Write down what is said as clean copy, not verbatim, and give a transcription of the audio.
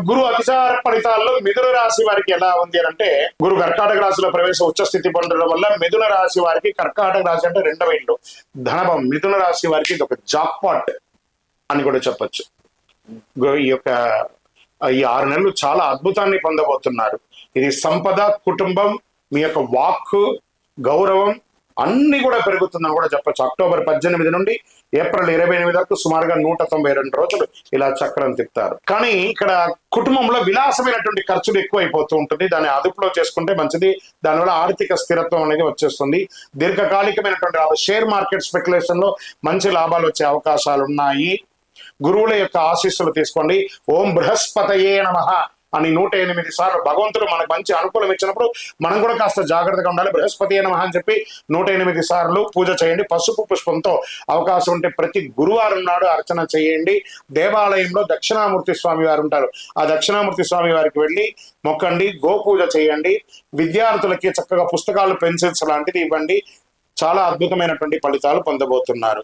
గురు అతిచార ఫలితాల్లో మిథున రాశి వారికి ఎలా ఉంది అంటే, గురు కర్కాటక రాశిలో ప్రవేశ ఉచ్చ స్థితి పొందడం వల్ల మిథున రాశి వారికి, కర్కాటక రాశి అంటే రెండవ ఇంట్లో ధనభం, మిథున రాశి వారికి ఇది ఒక జాక్పాట్ అని కూడా చెప్పొచ్చు. ఈ యొక్క ఈ 6 నెలలు చాలా అద్భుతాన్ని పొందబోతున్నారు. ఇది సంపద, కుటుంబం, మీ యొక్క వాక్కు, గౌరవం అన్ని కూడా పెరుగుతుందని కూడా చెప్పొచ్చు. అక్టోబర్ 18 నుండి ఏప్రిల్ 28 వరకు సుమారుగా 192 రోజులు ఇలా చక్రం తిప్పుతారు. కానీ ఇక్కడ కుటుంబంలో విలాసమైనటువంటి ఖర్చులు ఎక్కువైపోతూ ఉంటుంది. దాన్ని అదుపులో చేసుకుంటే మంచిది. దానివల్ల ఆర్థిక స్థిరత్వం అనేది వచ్చేస్తుంది. దీర్ఘకాలికమైనటువంటి షేర్ మార్కెట్ స్పెక్యులేషన్ లో మంచి లాభాలు వచ్చే అవకాశాలు ఉన్నాయి. గురువుల యొక్క ఆశీస్సులు తీసుకోండి. ఓం బృహస్పతయే నమః అని 108 సార్లు భగవంతుడు మనకు మంచి అనుకూలం ఇచ్చినప్పుడు మనం కూడా కాస్త జాగ్రత్తగా ఉండాలి. బృహస్పతయే నమః అని చెప్పి 108 సార్లు పూజ చేయండి. పసుపు పుష్పంతో అవకాశం ఉంటే ప్రతి గురువారం నాడు అర్చన చేయండి. దేవాలయంలో దక్షిణామూర్తి స్వామి వారు ఉంటారు. ఆ దక్షిణామూర్తి స్వామి వారికి వెళ్ళి మొక్కండి. గోపూజ చేయండి. విద్యార్థులకి చక్కగా పుస్తకాలు, పెన్సిల్స్ లాంటిది ఇవ్వండి. చాలా అద్భుతమైనటువంటి ఫలితాలు పొందబోతున్నారు.